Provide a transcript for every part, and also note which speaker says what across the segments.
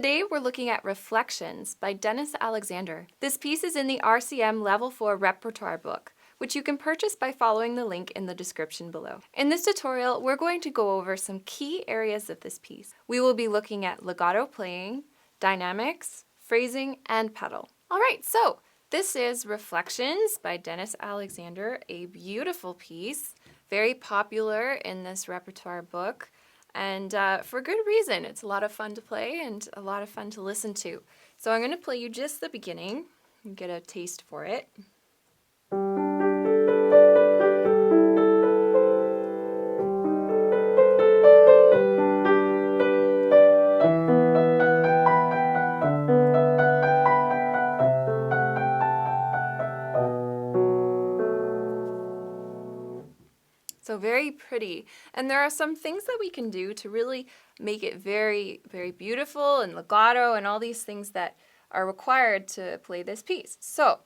Speaker 1: Today we're looking at Reflections by Dennis Alexander. This piece is in the RCM Level 4 Repertoire book, which you can purchase by following the link in the description below. In this tutorial, we're going to go over some key areas of this piece. We will be looking at legato playing, dynamics, phrasing, and pedal. All right, so this is Reflections by Dennis Alexander, a beautiful piece, very popular in this repertoire book. And for good reason. It's a lot of fun to play and a lot of fun to listen to. So I'm going to play you just the beginning and get a taste for it. So very pretty, and there are some things that we can do to really make it very, very beautiful and legato and all these things that are required to play this piece. So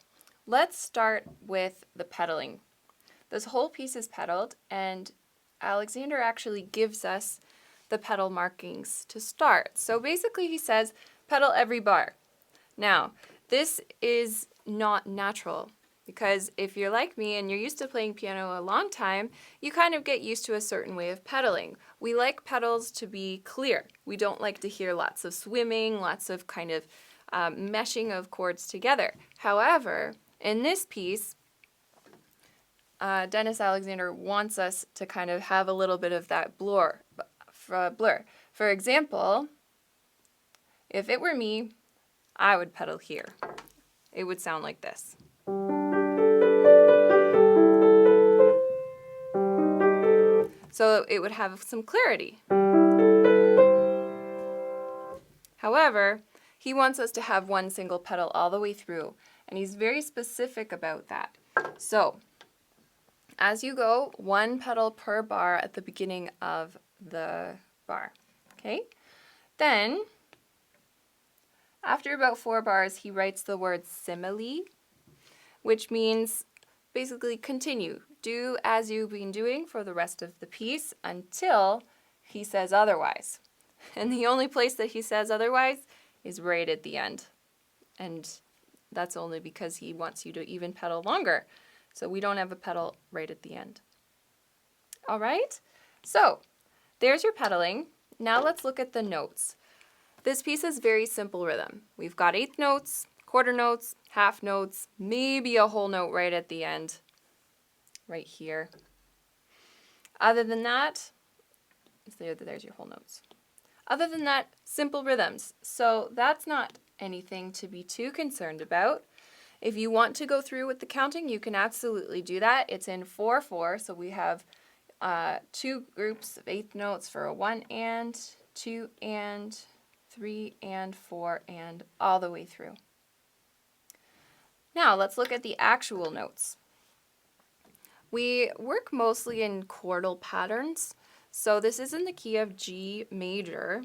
Speaker 1: let's start with the pedaling. This whole piece is pedaled, and Alexander actually gives us the pedal markings to start. So basically he says pedal every bar. Now this is not natural, because if you're like me and you're used to playing piano a long time, you kind of get used to a certain way of pedaling. We like pedals to be clear. We don't like to hear lots of swimming, lots of kind of meshing of chords together. However, in this piece, Dennis Alexander wants us to kind of have a little bit of that blur. For example, if it were me, I would pedal here. It would sound like this. So it would have some clarity. However, he wants us to have one single pedal all the way through, and he's very specific about that. So as you go, one pedal per bar at the beginning of the bar, okay? Then, after about 4 bars, he writes the word simile, which means basically continue. Do as you've been doing for the rest of the piece until he says otherwise. And the only place that he says otherwise is right at the end. And that's only because he wants you to even pedal longer. So we don't have a pedal right at the end. All right? So there's your pedaling. Now let's look at the notes. This piece is very simple rhythm. We've got 1/8 notes, quarter notes, half notes, maybe a whole note right at the end. Right here. Other than that, there's your whole notes. Other than that, simple rhythms. So that's not anything to be too concerned about. If you want to go through with the counting, you can absolutely do that. It's in 4/4, so we have 2 groups of 1/8 notes for a 1 and, 2 and, 3 and, 4 and, all the way through. Now let's look at the actual notes. We work mostly in chordal patterns, so this is in the key of G major,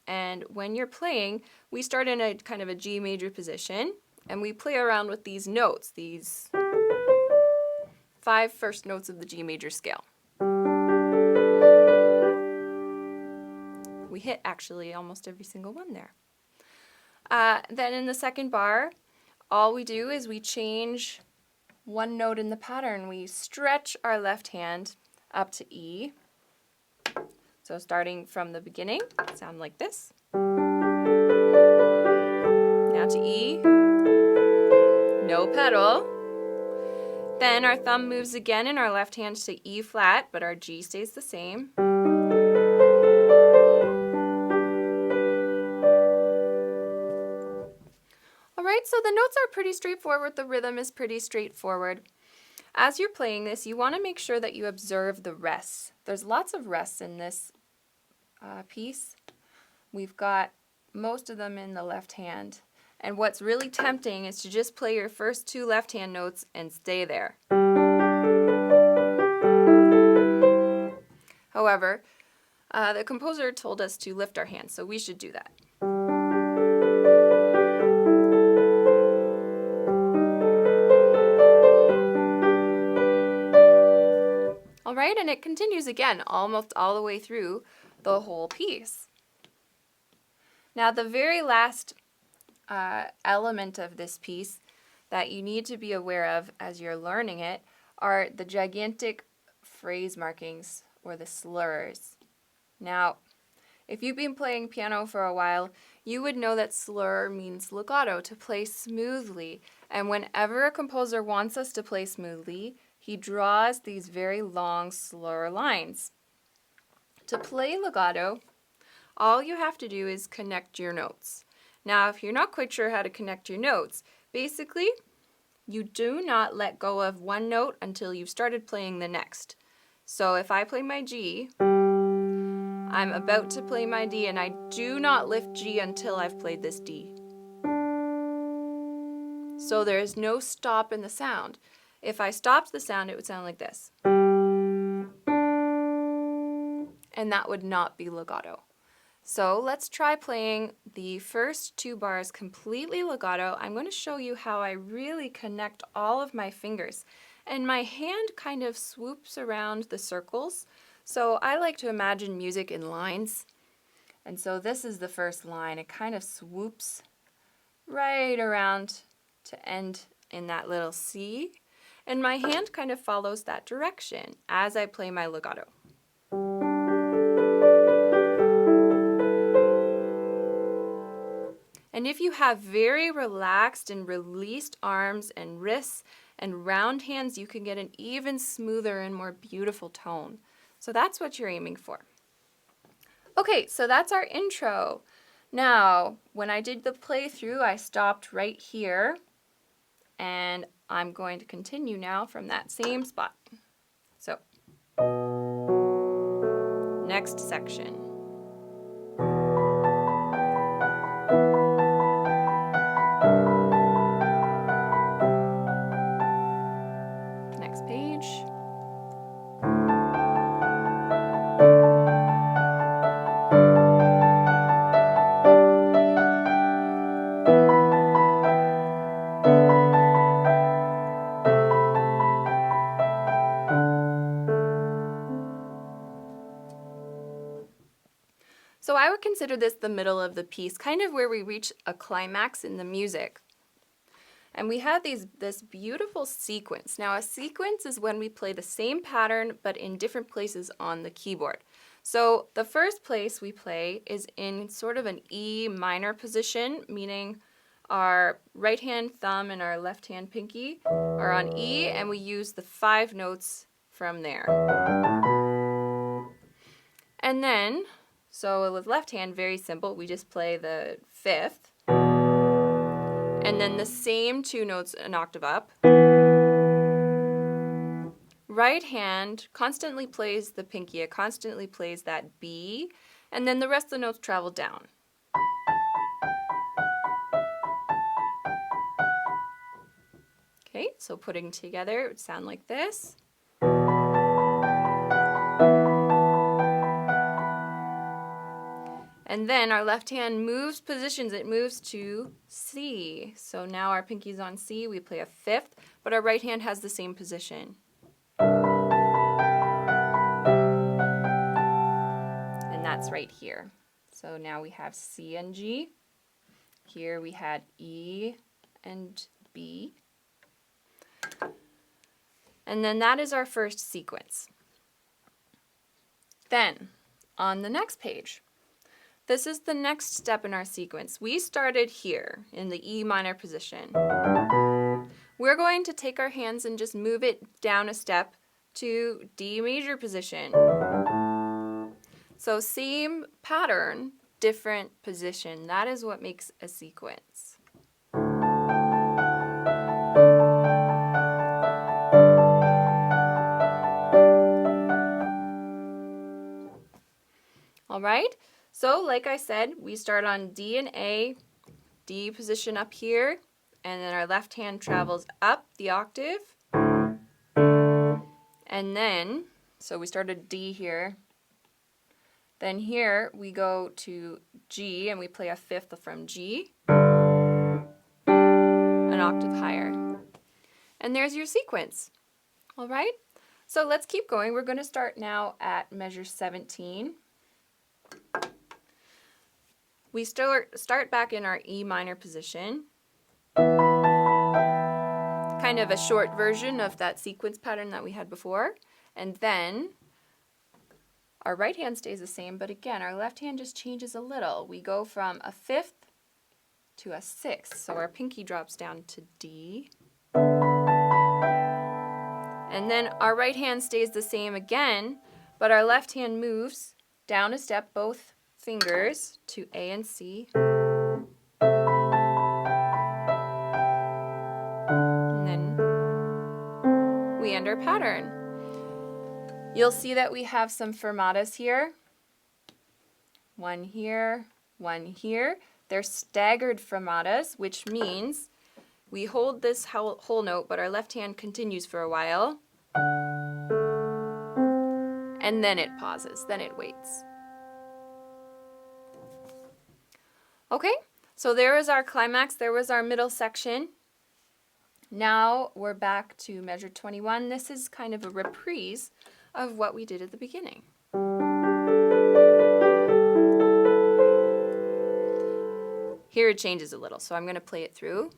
Speaker 1: and when you're playing, we start in a kind of a G major position, and we play around with these notes, these 5 first notes of the G major scale. We hit actually almost every single one there. Then in the second bar, all we do is we change one note in the pattern. We stretch our left hand up to E. So starting from the beginning, sound like this. Now to E, no pedal. Then our thumb moves again in our left hand to E flat, but our G stays the same. Alright, so the notes are pretty straightforward, the rhythm is pretty straightforward. As you're playing this, you want to make sure that you observe the rests. There's lots of rests in this piece. We've got most of them in the left hand. And what's really tempting is to just play your first 2 left hand notes and stay there. However, the composer told us to lift our hands, so we should do that. Alright, and it continues again almost all the way through the whole piece. Now the very last element of this piece that you need to be aware of as you're learning it are the gigantic phrase markings or the slurs. Now, if you've been playing piano for a while, you would know that slur means legato, to play smoothly. And whenever a composer wants us to play smoothly, he draws these very long slur lines. To play legato, all you have to do is connect your notes. Now, if you're not quite sure how to connect your notes, basically, you do not let go of one note until you've started playing the next. So if I play my G, I'm about to play my D, and I do not lift G until I've played this D. So there is no stop in the sound. If I stopped the sound, it would sound like this. And that would not be legato. So let's try playing the first 2 bars completely legato. I'm going to show you how I really connect all of my fingers. And my hand kind of swoops around the circles. So I like to imagine music in lines. And so this is the first line. It kind of swoops right around to end in that little C. And my hand kind of follows that direction as I play my legato. And if you have very relaxed and released arms and wrists and round hands, you can get an even smoother and more beautiful tone. So that's what you're aiming for. Okay, so that's our intro. Now, when I did the playthrough, I stopped right here, and I'm going to continue now from that same spot. So, next section. Next page. So I would consider this the middle of the piece, kind of where we reach a climax in the music. And we have this beautiful sequence. Now a sequence is when we play the same pattern but in different places on the keyboard. So the first place we play is in sort of an E minor position, meaning our right hand thumb and our left hand pinky are on E, and we use the 5 notes from there. And then, so with left hand, very simple, we just play the 5th, and then the same 2 notes an octave up. Right hand constantly plays the pinky, it constantly plays that B, and then the rest of the notes travel down. Okay, so putting together, it would sound like this. And then our left hand moves positions, it moves to C. So now our pinky's on C, we play a 5th, but our right hand has the same position. And that's right here. So now we have C and G. Here we had E and B. And then that is our first sequence. Then, on the next page, this is the next step in our sequence. We started here in the E minor position. We're going to take our hands and just move it down a step to D major position. So same pattern, different position. That is what makes a sequence. All right, so like I said, we start on D and A, D position up here, and then our left hand travels up the octave. And then, so we started D here. Then here we go to G and we play a 5th from G, an octave higher. And there's your sequence. All right, so let's keep going. We're going to start now at measure 17. we start back in our E minor position. Kind of a short version of that sequence pattern that we had before. And then our right hand stays the same, but again, our left hand just changes a little. We go from a fifth to a sixth. So our pinky drops down to D. And then our right hand stays the same again, but our left hand moves down a step, both fingers, to A and C. And then we end our pattern. You'll see that we have some fermatas here. One here, one here. They're staggered fermatas, which means we hold this whole note, but our left hand continues for a while. And then it pauses, then it waits. Okay, so there was our climax, there was our middle section. Now we're back to measure 21. This is kind of a reprise of what we did at the beginning. Here it changes a little, so I'm going to play it through.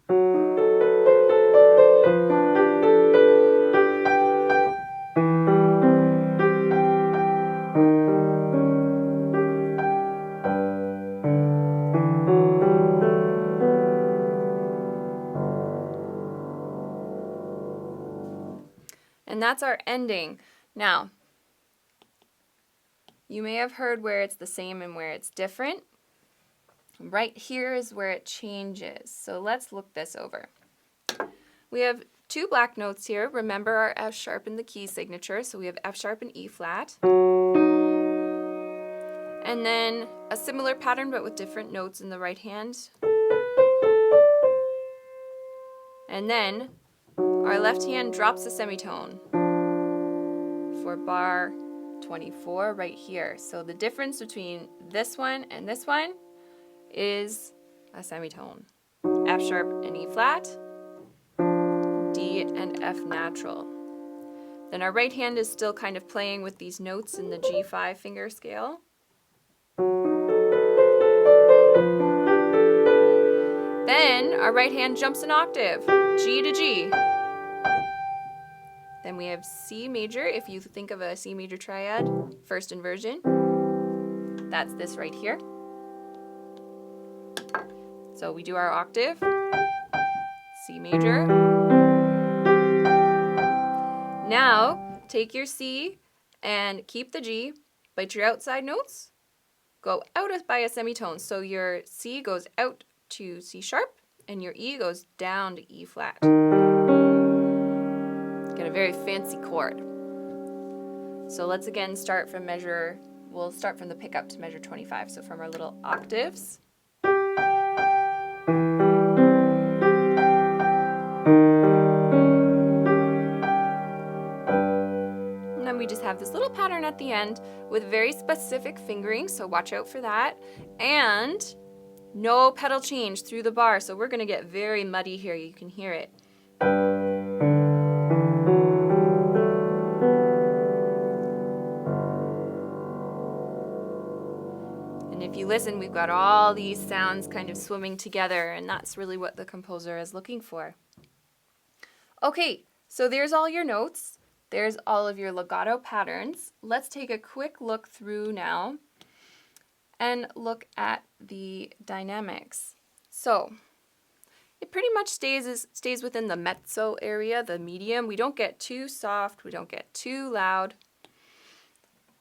Speaker 1: And that's our ending. Now, you may have heard where it's the same and where it's different. Right here is where it changes. So let's look this over. We have two black notes here. Remember our F sharp in the key signature. So we have F sharp and E flat. And then a similar pattern but with different notes in the right hand. And then our left hand drops a semitone for bar 24 right here. So the difference between this one and this one is a semitone. F sharp and E flat, D and F natural. Then our right hand is still kind of playing with these notes in the G5 finger scale. Then our right hand jumps an octave, G to G. Then we have C major, if you think of a C major triad, first inversion. That's this right here. So we do our octave, C major. Now, take your C and keep the G, bite your outside notes, go out by a semitone. So your C goes out to C sharp, and your E goes down to E flat. Get a very fancy chord. So let's again start from we'll start from the pickup to measure 25. So from our little octaves. And then we just have this little pattern at the end with very specific fingering, so watch out for that. And no pedal change through the bar, so we're going to get very muddy here. You can hear it. And if you listen, we've got all these sounds kind of swimming together, and that's really what the composer is looking for. Okay, so there's all your notes. There's all of your legato patterns. Let's take a quick look through now and look at the dynamics. So it pretty much stays within the mezzo area, the medium. We don't get too soft, we don't get too loud.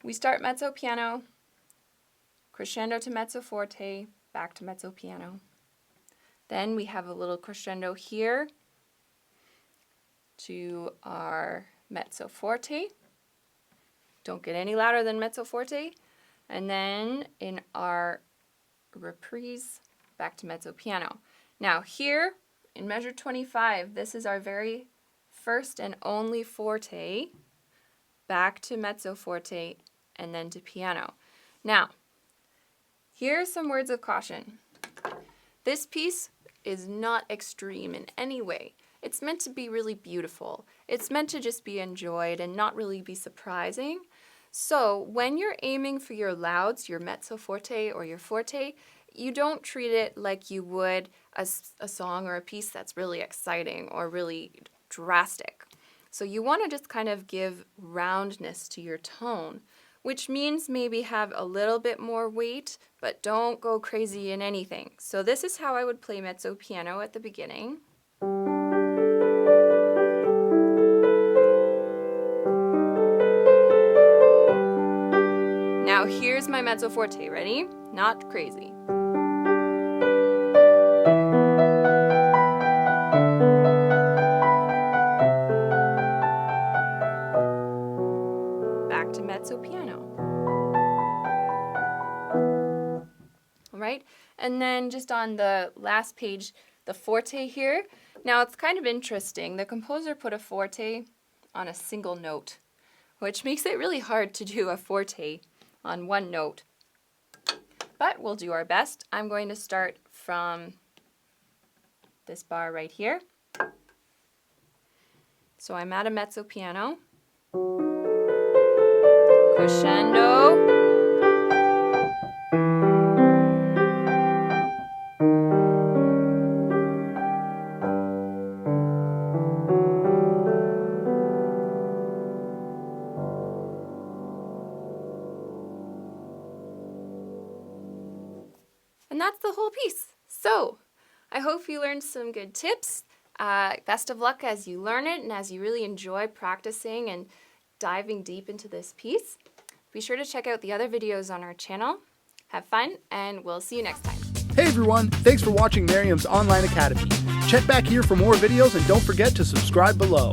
Speaker 1: We start mezzo piano, crescendo to mezzo forte, back to mezzo piano. Then we have a little crescendo here to our mezzo forte. Don't get any louder than mezzo forte. And then in our reprise, back to mezzo piano. Now here in measure 25, this is our very first and only forte, back to mezzo forte, and then to piano. Now, here are some words of caution. This piece is not extreme in any way. It's meant to be really beautiful. It's meant to just be enjoyed and not really be surprising. So when you're aiming for your louds, your mezzo forte or your forte, you don't treat it like you would a song or a piece that's really exciting or really drastic. So you want to just kind of give roundness to your tone, which means maybe have a little bit more weight, but don't go crazy in anything. So this is how I would play mezzo piano at the beginning. Now here's my mezzo forte, ready? Not crazy. Back to mezzo piano. All right, and then just on the last page, the forte here. Now it's kind of interesting. The composer put a forte on a single note, which makes it really hard to do a forte on one note. But we'll do our best. I'm going to start from this bar right here. So I'm at a mezzo piano. Crescendo. And that's the whole piece. So I hope you learned some good tips. Best of luck as you learn it and as you really enjoy practicing and diving deep into this piece. Be sure to check out the other videos on our channel. Have fun, and we'll see you next time.
Speaker 2: Hey everyone, thanks for watching Merriam's Online Academy. Check back here for more videos and don't forget to subscribe below.